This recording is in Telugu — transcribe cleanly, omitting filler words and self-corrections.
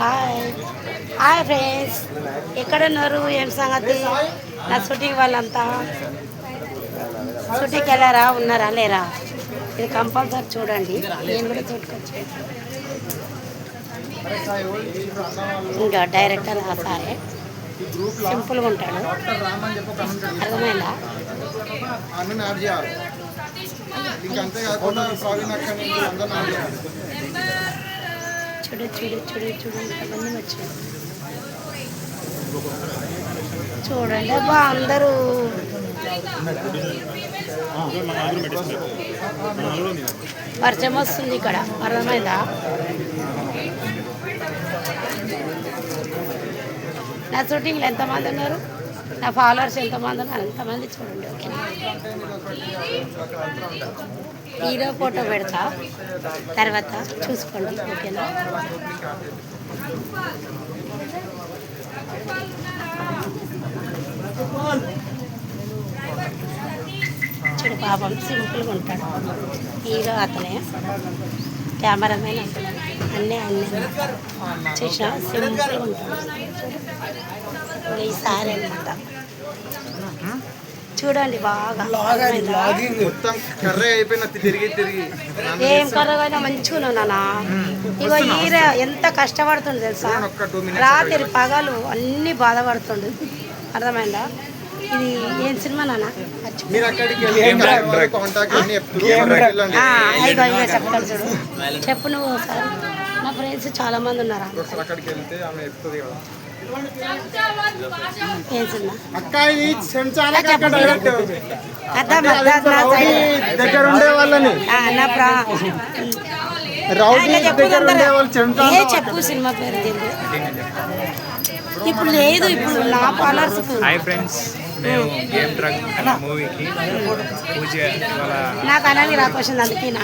హాయ్ హాయ్ ఫ్రెండ్స్, ఎక్కడున్నారు? ఏం సంగతి? నా షూటింగ్ వాళ్ళంతా షూటింగ్కి వెళ్ళారా? ఉన్నారా లేరా? ఇది కంపల్సరీ చూడండి. నేను కూడా చూడుకొచ్చాను. ఇంకా డైరెక్టర్ సారే సింపుల్గా ఉంటాడు. అర్థమైందా? చూడు చూడు చూడు చూడు అవన్నీ వచ్చాయి చూడండి. అబ్బా అందరూ వర్షం వస్తుంది ఇక్కడ. అర్థమైందా? నా షూటింగ్లో ఎంతమంది ఉన్నారు? నా ఫాలోవర్స్ ఎంతమంది ఉన్నారు? ఎంతమంది చూడండి. ఓకే, హీరో ఫోటో పెడతా, తర్వాత చూసుకోండి. ఓకేనా? చూడు పాపం సింపుల్గా ఉంటాడు. హీరో అతనే, కెమెరామెన్ అతనే, అన్నీ చూసినా సింపుల్గా ఉంటాడు. ఈసారి అనమాట చూడండి బాగా. ఏం కర్రగా మంచిగా నానా. ఇగో హీరో ఎంత కష్టపడుతుంది తెలుసా? రాత్రి పగలు అన్ని బాధపడుతుండు. అర్థమైందా? ఇది ఏం సినిమా నాన్న? చెప్తాడు చూడు. చెప్పు నువ్వు ఒకసారి. నా ఫ్రెండ్స్ చాలా మంది ఉన్నారు. ఏం సినిమా? చెప్పు సినిమా పేరు తెలియదు ఇప్పుడు. లేదు ఇప్పుడు నా పార్లర్స్. నాకు అలాగే రాకొచ్చింది, అందుకే నా